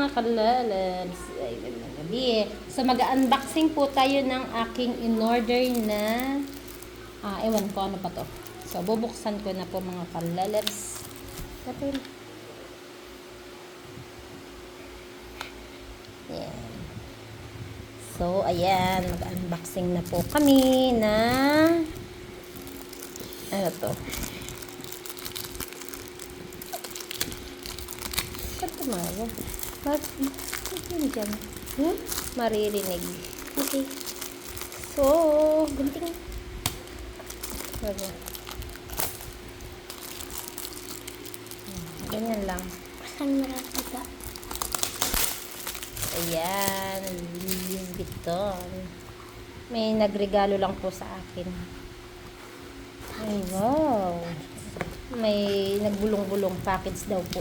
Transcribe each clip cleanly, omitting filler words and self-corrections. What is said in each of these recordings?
mga kalalabs. Ay, magandang gabi. So, mag-unboxing po tayo ng aking in-order na ewan ko ano pa to. So, bubuksan ko na po mga kalalabs. Tapos, yan. So, ayan. Mag-unboxing na po kami na ano to? Tumawa. Bakit yun dyan? Maririnig. Okay. So, gunting. Ganyan lang. Saan marapita? Ayan. Louis Vuitton. May nagregalo lang po sa akin. Ay, wow. May nagbulong-bulong package daw po.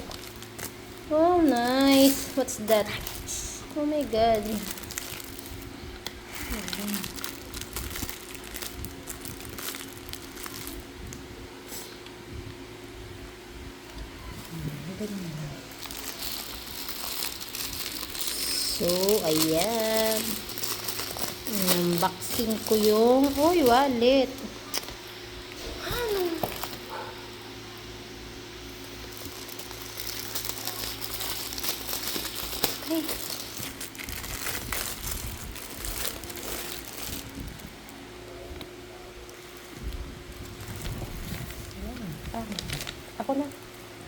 Oh, nice. What's that? Oh my God. So, ayan. Unboxing ko yung wallet. Okay.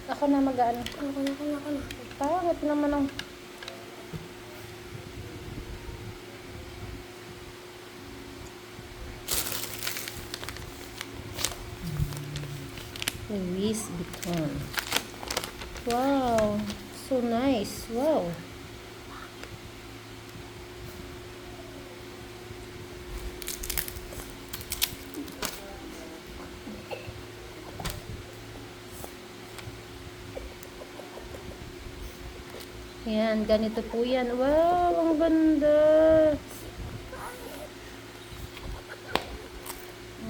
Ako na mag-ano. Ako na. Pangit naman ang Louis Vuitton. Wow, so nice. Wow. Yan, ganito po yan. Wow, ang ganda.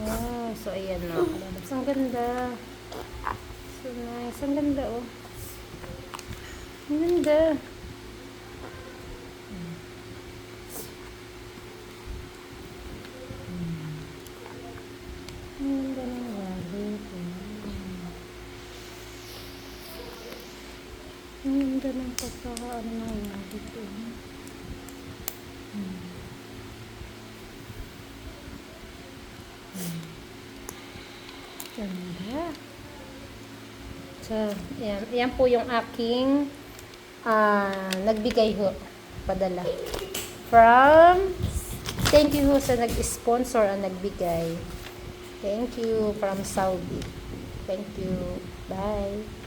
Wow, so ayan na. Ang ganda. So nice. Ang ganda, oh. Ang ganda. Ang ganda ng wallet. Ang ganda ng pagkakaano ng wallet, oh. Ganda. So, yan po yung aking nagbigay ho, padala. Thank you ho sa nag-sponsor ang nagbigay. Thank you from Saudi. Thank you. Bye.